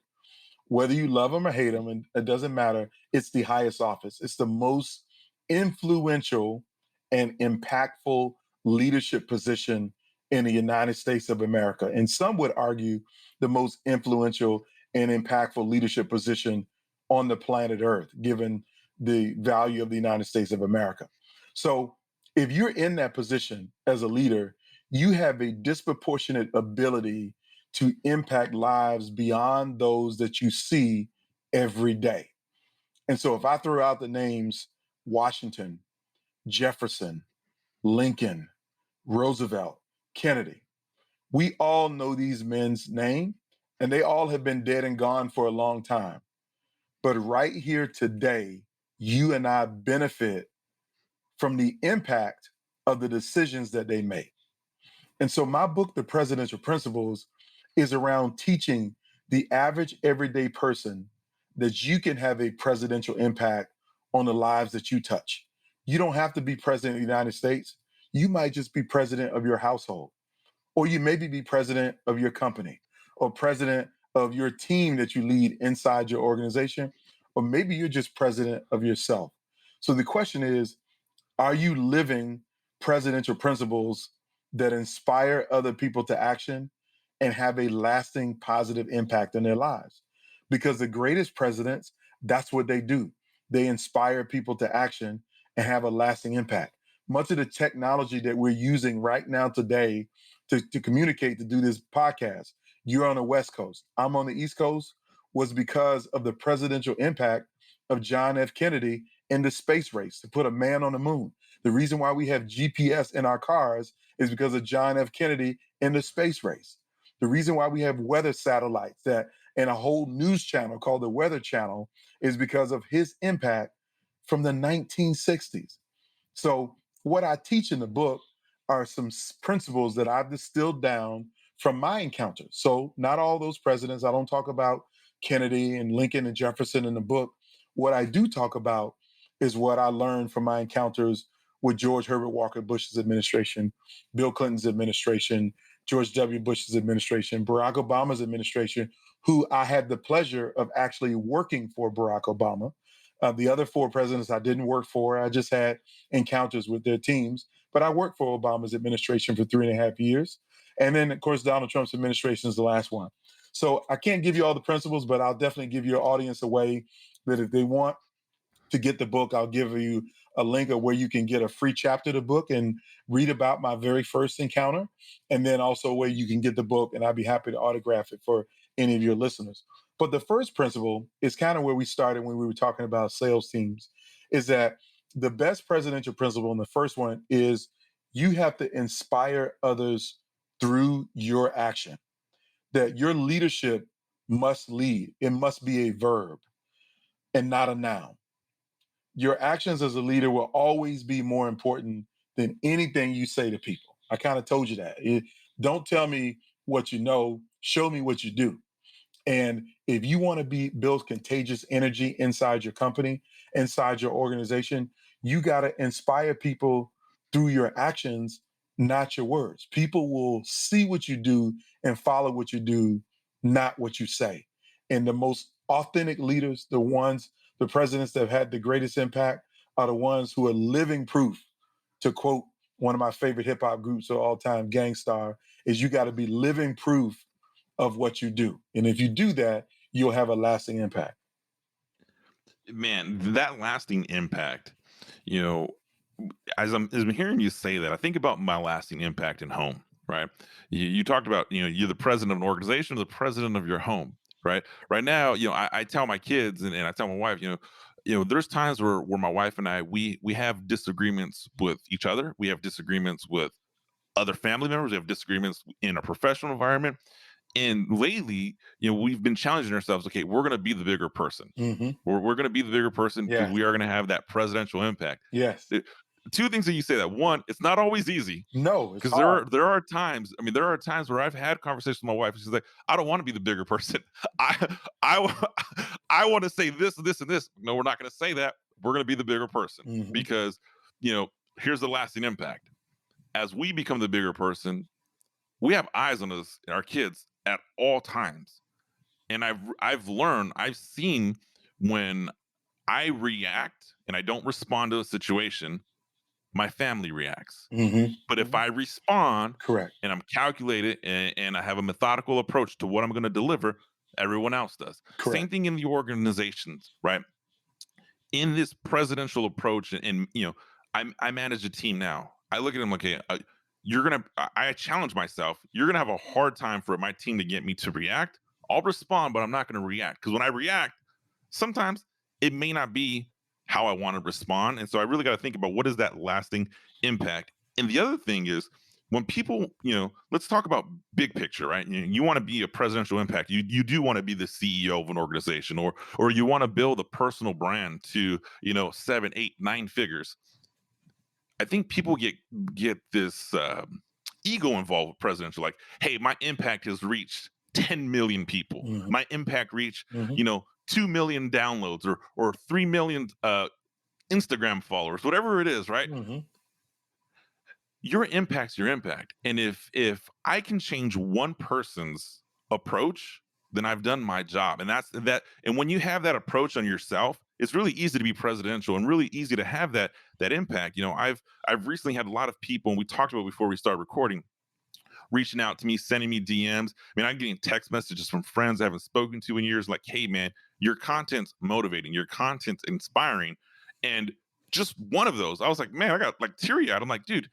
[SPEAKER 2] Whether you love him or hate him, and it doesn't matter, it's the highest office. It's the most influential and impactful leadership position in the United States of America. And some would argue the most influential and impactful leadership position on the planet Earth, given the value of the United States of America. So if you're in that position as a leader, you have a disproportionate ability to impact lives beyond those that you see every day. And so if I throw out the names Washington, Jefferson, Lincoln, Roosevelt, Kennedy, we all know these men's name, and they all have been dead and gone for a long time. But right here today, you and I benefit from the impact of the decisions that they make. And so my book, The Presidential Principles, is around teaching the average everyday person that you can have a presidential impact on the lives that you touch. You don't have to be president of the United States. You might just be president of your household, or you maybe be president of your company, or president of your team that you lead inside your organization, or maybe you're just president of yourself. So the question is, are you living presidential principles that inspire other people to action and have a lasting positive impact in their lives? Because the greatest presidents, that's what they do. They inspire people to action and have a lasting impact. Much of the technology that we're using right now today to communicate, to do this podcast, you're on the West Coast, I'm on the East Coast, was because of the presidential impact of John F. Kennedy in the space race to put a man on the moon. The reason why we have GPS in our cars is because of John F. Kennedy in the space race. The reason why we have weather satellites that and a whole news channel called the Weather Channel is because of his impact from the 1960s. So what I teach in the book are some principles that I've distilled down from my encounters. So not all those presidents, I don't talk about Kennedy and Lincoln and Jefferson in the book. What I do talk about is what I learned from my encounters with George Herbert Walker Bush's administration, Bill Clinton's administration, George W. Bush's administration, Barack Obama's administration, who I had the pleasure of actually working for Barack Obama. The other four presidents I didn't work for. I just had encounters with their teams. But I worked for Obama's administration for 3.5 years. And then, of course, Donald Trump's administration is the last one. So I can't give you all the principles, but I'll definitely give your audience a way that if they want to get the book, I'll give you a link of where you can get a free chapter of the book and read about my very first encounter. And then also where you can get the book, and I'd be happy to autograph it for any of your listeners. But the first principle is kind of where we started when we were talking about sales teams, is that the best presidential principle, and the first one is you have to inspire others through your action, that your leadership must lead. It must be a verb and not a noun. Your actions as a leader will always be more important than anything you say to people. I kind of told you that. Don't tell me what you know, show me what you do. And if you want to build contagious energy inside your company, inside your organization, you got to inspire people through your actions, not your words. People will see what you do and follow what you do, not what you say. And the most authentic leaders, the presidents that have had the greatest impact, are the ones who are living proof. To quote one of my favorite hip hop groups of all time, Gangstar, is you got to be living proof of what you do. And if you do that, you'll have a lasting impact.
[SPEAKER 1] Man, that lasting impact, you know, as I'm hearing you say that, I think about my lasting impact in home, right? You talked about, you're the president of an organization or the president of your home, right? Right now, I tell my kids and I tell my wife, there's times where my wife and I we have disagreements with each other. We have disagreements with other family members. We have disagreements in a professional environment. And lately, we've been challenging ourselves. Okay, we're going to be the bigger person.
[SPEAKER 2] Mm-hmm.
[SPEAKER 1] We're going to be the bigger person because
[SPEAKER 2] Yeah.
[SPEAKER 1] we are going to have that presidential impact.
[SPEAKER 2] Yes.
[SPEAKER 1] two things that you say that. One, it's not always easy
[SPEAKER 2] No, it's
[SPEAKER 1] because
[SPEAKER 2] hard.
[SPEAKER 1] there are times. I mean, there are times where I've had conversations with my wife, and she's like, "I don't want to be the bigger person. I I want to say this, this, and this." No, we're not going to say that. We're going to be the bigger person
[SPEAKER 2] Hmm.
[SPEAKER 1] because you know here's the lasting impact. As we become the bigger person, we have eyes on us, our kids, at all times. And I've learned, I've seen when I react and I don't respond to a situation, my family reacts.
[SPEAKER 2] Hmm.
[SPEAKER 1] But if I respond
[SPEAKER 2] Correct.
[SPEAKER 1] and I'm calculated and I have a methodical approach to what I'm going to deliver, everyone else does. Same
[SPEAKER 2] Correct.
[SPEAKER 1] thing in the organizations, right? In this presidential approach, and I manage a team now. I look at them like, okay, you're gonna. I challenge myself. You're gonna have a hard time for my team to get me to react. I'll respond, but I'm not gonna react because when I react, sometimes it may not be how I want to respond, and so I really got to think about what is that lasting impact. And the other thing is when people, let's talk about big picture, right? You want to be a presidential impact. You do want to be the CEO of an organization, or you want to build a personal brand to 7, 8, 9 figures. I think people get this ego involved with presidential, like, hey, my impact has reached 10 million people.
[SPEAKER 2] Hmm.
[SPEAKER 1] My impact reached
[SPEAKER 2] Hmm.
[SPEAKER 1] 2 million downloads or 3 million Instagram followers, whatever it is, right?
[SPEAKER 2] Hmm.
[SPEAKER 1] Your impact's your impact. And if I can change one person's approach, then I've done my job. And that's that. And when you have that approach on yourself, it's really easy to be presidential and really easy to have that impact. I've recently had a lot of people, and we talked about it before we started recording, reaching out to me, sending me DMs. I mean, I'm getting text messages from friends I haven't spoken to in years, like, hey man, your content's motivating, your content's inspiring. And just one of those, I was like, man, I got like teary eyed. I'm like, dude,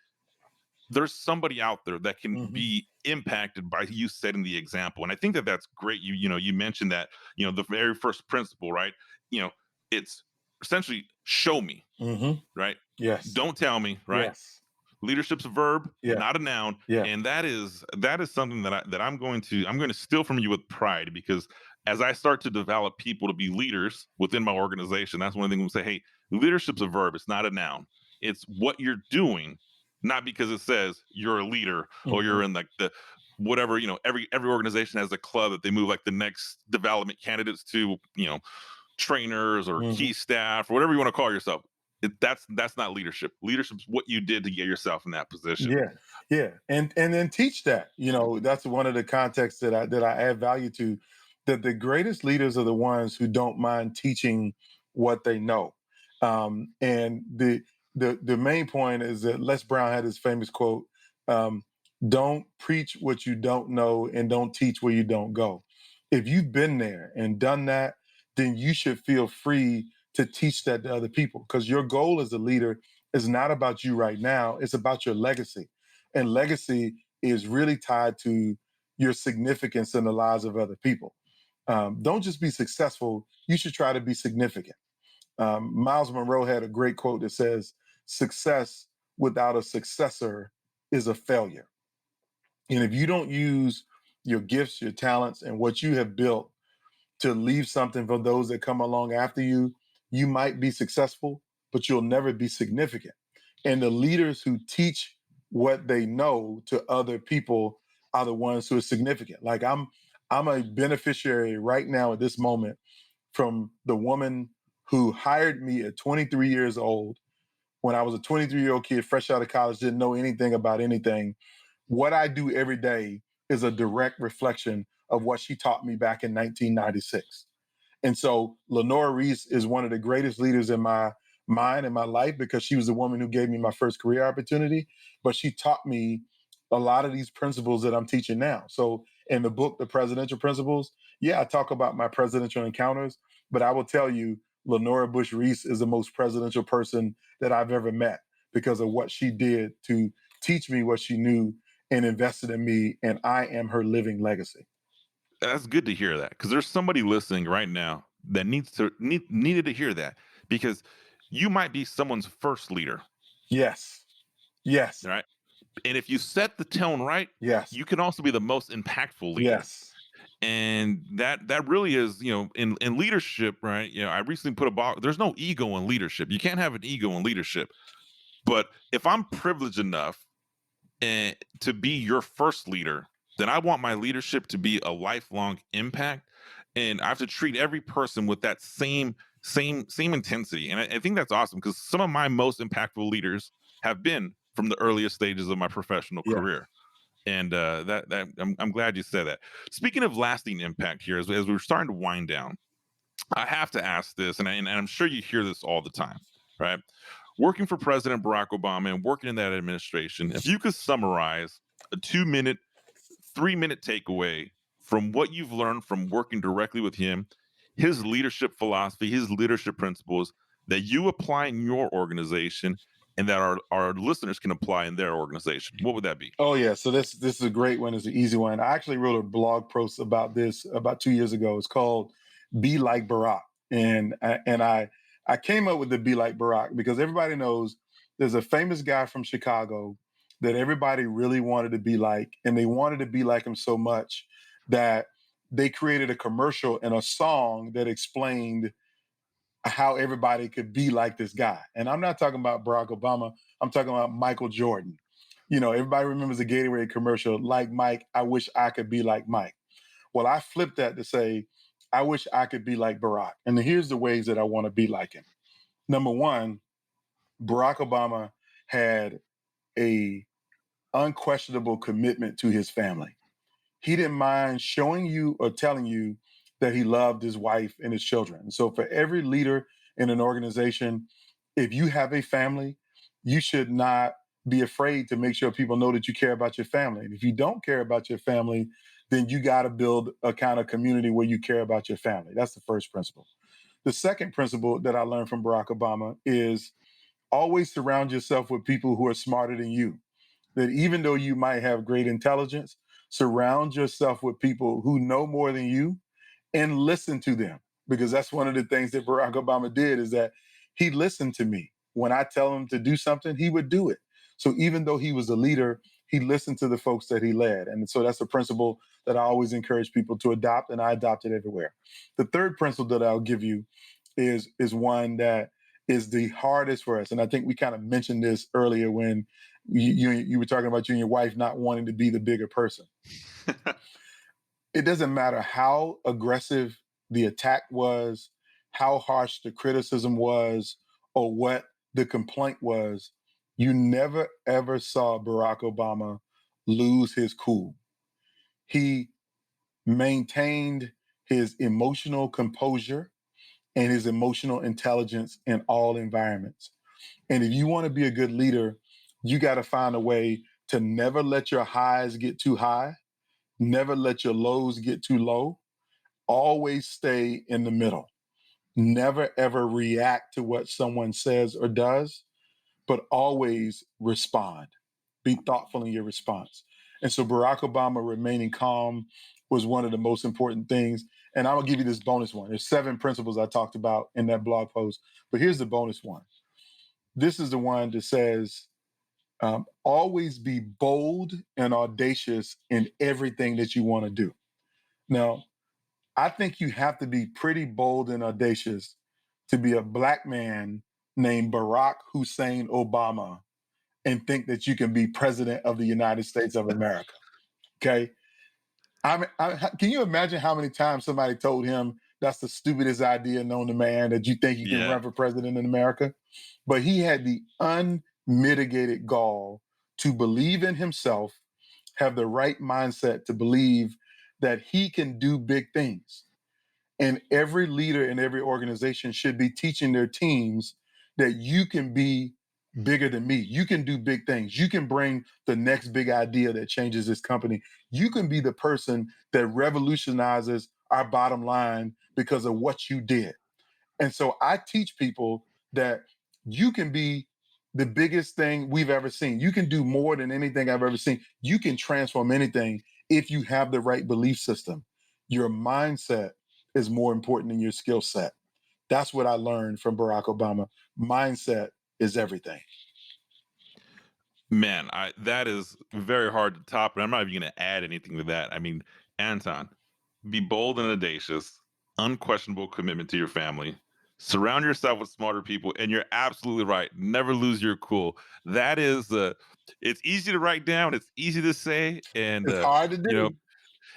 [SPEAKER 1] there's somebody out there that can
[SPEAKER 2] Hmm.
[SPEAKER 1] be impacted by you setting the example. And I think that that's great. You mentioned that, the very first principle, right? you know it's essentially show me,
[SPEAKER 2] Hmm.
[SPEAKER 1] right?
[SPEAKER 2] Yes.
[SPEAKER 1] Don't tell me, right?
[SPEAKER 2] Yes.
[SPEAKER 1] Leadership's a verb,
[SPEAKER 2] Yeah.
[SPEAKER 1] not a noun.
[SPEAKER 2] Yeah.
[SPEAKER 1] And that is something I'm going to steal from you with pride, because as I start to develop people to be leaders within my organization, that's one of the things we say, hey, leadership's a verb, it's not a noun. It's what you're doing, not because it says you're a leader or
[SPEAKER 2] Hmm.
[SPEAKER 1] you're in like the whatever. Every organization has a club that they move like the next development candidates to, trainers or
[SPEAKER 2] Hmm.
[SPEAKER 1] key staff or whatever you want to call yourself. That's not leadership. Leadership's what you did to get yourself in that position.
[SPEAKER 2] Yeah, yeah, and then teach that. That's one of the contexts that I add value to. That the greatest leaders are the ones who don't mind teaching what they know. And the main point is that Les Brown had his famous quote: um, "Don't preach what you don't know, and don't teach where you don't go." If you've been there and done that, then you should feel free to teach that to other people, because your goal as a leader is not about you right now, it's about your legacy. And legacy is really tied to your significance in the lives of other people. Don't just be successful, you should try to be significant. Miles Monroe had a great quote that says, "Success without a successor is a failure." And if you don't use your gifts, your talents, and what you have built to leave something for those that come along after you, you might be successful, but you'll never be significant. And the leaders who teach what they know to other people are the ones who are significant. Like I'm a beneficiary right now at this moment from the woman who hired me at 23 years old when I was a 23-year-old kid, fresh out of college, didn't know anything about anything. What I do every day is a direct reflection of what she taught me back in 1996. And so Lenora Reese is one of the greatest leaders in my mind and my life, because she was the woman who gave me my first career opportunity. But she taught me a lot of these principles that I'm teaching now. So in the book, The Presidential Principles, yeah, I talk about my presidential encounters, but I will tell you, Lenora Bush Reese is the most presidential person that I've ever met, because of what she did to teach me what she knew and invested in me. And I am her living legacy.
[SPEAKER 1] That's good to hear that, because there's somebody listening right now that needed to hear that, because you might be someone's first leader,
[SPEAKER 2] Yes. Yes.
[SPEAKER 1] right? And if you set the tone right,
[SPEAKER 2] Yes.
[SPEAKER 1] you can also be the most impactful leader.
[SPEAKER 2] Yes.
[SPEAKER 1] And that really is, in leadership, right? I recently put a box. There's no ego in leadership. You can't have an ego in leadership. But if I'm privileged enough to be your first leader, then I want my leadership to be a lifelong impact, and I have to treat every person with that same intensity. And I think that's awesome because some of my most impactful leaders have been from the earliest stages of my professional
[SPEAKER 2] Yeah.
[SPEAKER 1] career. And that I'm glad you said that. Speaking of lasting impact here, as we're starting to wind down, I have to ask this, and I'm sure you hear this all the time, right? Working for President Barack Obama and working in that administration, if you could summarize a 2 minute, 3 minute takeaway from what you've learned from working directly with him, his leadership philosophy, his leadership principles that you apply in your organization and that our listeners can apply in their organization, what would that be?
[SPEAKER 2] Oh yeah, so this is a great one. It's an easy one. I actually wrote a blog post about this about 2 years ago. It's called "Be Like Barack," and I came up with the "Be Like Barack" because everybody knows there's a famous guy from Chicago that everybody really wanted to be like, and they wanted to be like him so much that they created a commercial and a song that explained how everybody could be like this guy. And I'm not talking about Barack Obama. I'm talking about Michael Jordan. You know, everybody remembers the Gatorade commercial, like Mike, I wish I could be like Mike. Well, I flipped that to say, I wish I could be like Barack. And here's the ways that I want to be like him. Number one, Barack Obama had a unquestionable commitment to his family. He didn't mind showing you or telling you that he loved his wife and his children. So, for every leader in an organization, if you have a family, you should not be afraid to make sure people know that you care about your family. And if you don't care about your family, then you got to build a kind of community where you care about your family. That's the first principle. The second principle that I learned from Barack Obama is always surround yourself with people who are smarter than you. That even though you might have great intelligence, surround yourself with people who know more than you and listen to them, because that's one of the things that Barack Obama did, is that he listened to me. When I tell him to do something, he would do it. So even though he was a leader, he listened to the folks that he led. And so that's a principle that I always encourage people to adopt, and I adopt it everywhere. The third principle that I'll give you is one that is the hardest for us. And I think we kind of mentioned this earlier when you were talking about you and your wife not wanting to be the bigger person. It doesn't matter how aggressive the attack was, how harsh the criticism was, or what the complaint was. You never ever saw Barack Obama lose his cool. He maintained his emotional composure and his emotional intelligence in all environments. And if you want to be a good leader, you got to find a way to never let your highs get too high, never let your lows get too low. Always stay in the middle. Never ever react to what someone says or does, but always respond. Be thoughtful in your response. And so Barack Obama remaining calm was one of the most important things. And I'm gonna give you this bonus one. There's 7 principles I talked about in that blog post, but here's the bonus one. This is the one that says, always be bold and audacious in everything that you want to do. Now, I think you have to be pretty bold and audacious to be a black man named Barack Hussein Obama and think that you can be president of the United States of America. Okay. Can you imagine how many times somebody told him that's the stupidest idea known to man, that you think you can
[SPEAKER 1] Yeah.
[SPEAKER 2] run for president in America? But he had the unmitigated gall to believe in himself, have the right mindset to believe that he can do big things. And every leader in every organization should be teaching their teams that you can be bigger than me. You can do big things. You can bring the next big idea that changes this company. You can be the person that revolutionizes our bottom line because of what you did. And so I teach people that you can be the biggest thing we've ever seen. You can do more than anything I've ever seen. You can transform anything if you have the right belief system. Your mindset is more important than your skill set. That's what I learned from Barack Obama. Mindset is everything.
[SPEAKER 1] Man, that is very hard to top, and I'm not even going to add anything to that. I mean, Anton, be bold and audacious, unquestionable commitment to your family, Surround yourself with smarter people, and you're absolutely right. Never lose your cool. That is it's easy to write down, it's easy to say, and
[SPEAKER 2] It's hard to
[SPEAKER 1] you know,
[SPEAKER 2] do.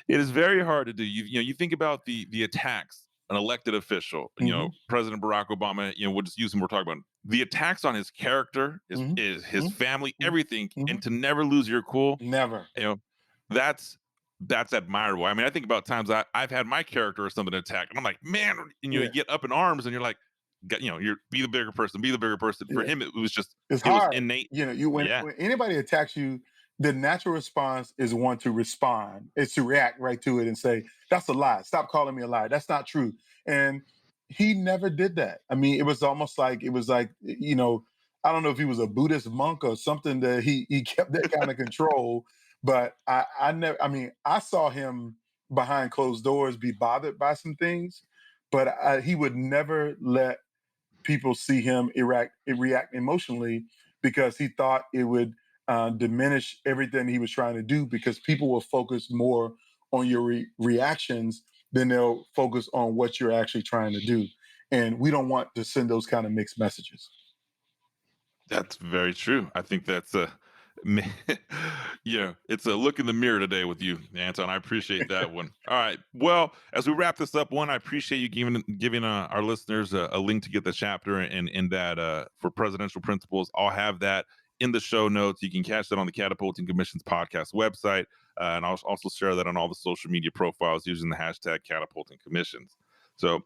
[SPEAKER 1] it is very hard to do. You think about the attacks an elected official,
[SPEAKER 2] Hmm.
[SPEAKER 1] President Barack Obama, we'll just use him. We're talking about the attacks on his character,
[SPEAKER 2] Hmm.
[SPEAKER 1] is his
[SPEAKER 2] Hmm.
[SPEAKER 1] family,
[SPEAKER 2] Hmm.
[SPEAKER 1] everything,
[SPEAKER 2] Hmm.
[SPEAKER 1] and to never lose your cool.
[SPEAKER 2] Never.
[SPEAKER 1] You know, that's that's admirable. I mean, I think about times I've had my character or something attacked, and I'm like, man, and you
[SPEAKER 2] Yeah.
[SPEAKER 1] get up in arms, and you're like, you're be the bigger person, be the bigger person. For
[SPEAKER 2] Yeah.
[SPEAKER 1] him, it was just
[SPEAKER 2] It's
[SPEAKER 1] it was
[SPEAKER 2] hard.
[SPEAKER 1] innate.
[SPEAKER 2] You
[SPEAKER 1] Yeah,
[SPEAKER 2] when anybody attacks you, the natural response is one to respond. It's to react right to it and say, "That's a lie. Stop calling me a lie. That's not true." And he never did that. I mean, it was like I don't know if he was a Buddhist monk or something that he kept that kind of control. But I never. I mean, I saw him behind closed doors be bothered by some things, but he would never let people see him react emotionally because he thought it would diminish everything he was trying to do because people will focus more on your reactions than they'll focus on what you're actually trying to do. And we don't want to send those kind of mixed messages.
[SPEAKER 1] that's very true. I think that's a yeah, it's a look in the mirror today with you, Anton. I appreciate that one. All right. Well, as we wrap this up, one, I appreciate you giving our listeners a link to get the chapter and in that for presidential principles. I'll have that in the show notes. You can catch that on the Catapulting Commissions podcast website, and I'll also share that on all the social media profiles using the hashtag Catapulting Commissions. So,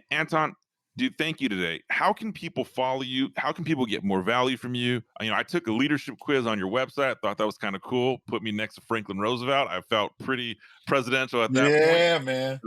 [SPEAKER 1] Anton, dude, thank you today. How can people follow you? How can people get more value from you? I took a leadership quiz on your website. I thought that was kind of cool. Put me next to Franklin Roosevelt. I felt pretty presidential at that point.
[SPEAKER 2] Yeah, man.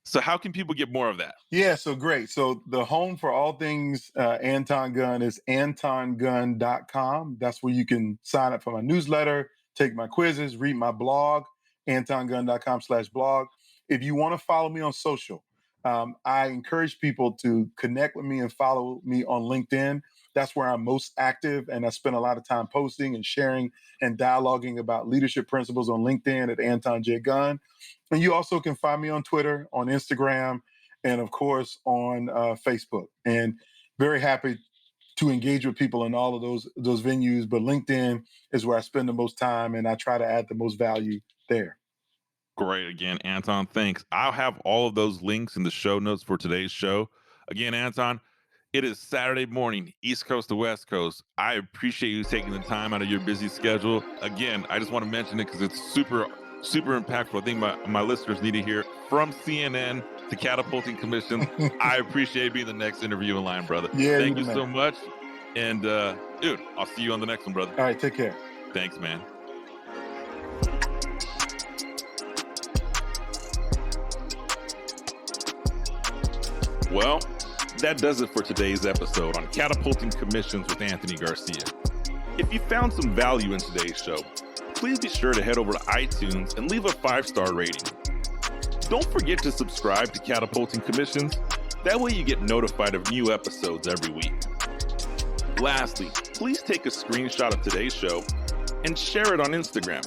[SPEAKER 1] So how can people get more of that?
[SPEAKER 2] Yeah, so great. So the home for all things Anton Gunn is antongunn.com. That's where you can sign up for my newsletter, take my quizzes, read my blog, antongunn.com/blog. If you want to follow me on social, I encourage people to connect with me and follow me on LinkedIn. That's where I'm most active, and I spend a lot of time posting and sharing and dialoguing about leadership principles on LinkedIn at Anton J. Gunn. And you also can find me on Twitter, on Instagram, and of course on Facebook. And very happy to engage with people in all of those venues. But LinkedIn is where I spend the most time, and I try to add the most value there.
[SPEAKER 1] Great. Again, Anton, thanks. I'll have all of those links in the show notes for today's show. Again, Anton, it is Saturday morning, East Coast to West Coast. I appreciate you taking the time out of your busy schedule. Again, I just want to mention it because it's super, super impactful. I think my listeners need to hear from CNN to Catapulting Commissions. I appreciate being the next interview in line, brother.
[SPEAKER 2] Yeah,
[SPEAKER 1] Thank you
[SPEAKER 2] man.
[SPEAKER 1] so much. And dude, I'll see you on the next one, brother.
[SPEAKER 2] All right, take care.
[SPEAKER 1] Thanks, man. Well, that does it for today's episode on Catapulting Commissions with Anthony Garcia. If you found some value in today's show, please be sure to head over to iTunes and leave a 5-star rating. Don't forget to subscribe to Catapulting Commissions. That way you get notified of new episodes every week. Lastly, please take a screenshot of today's show and share it on Instagram.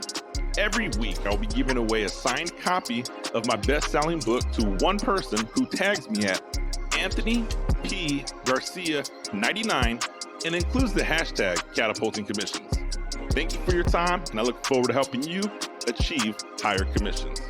[SPEAKER 1] Every week, I'll be giving away a signed copy of my best-selling book to one person who tags me at Anthony P. Garcia 99 and includes the hashtag Catapulting Commissions. Thank you for your time, and I look forward to helping you achieve higher commissions.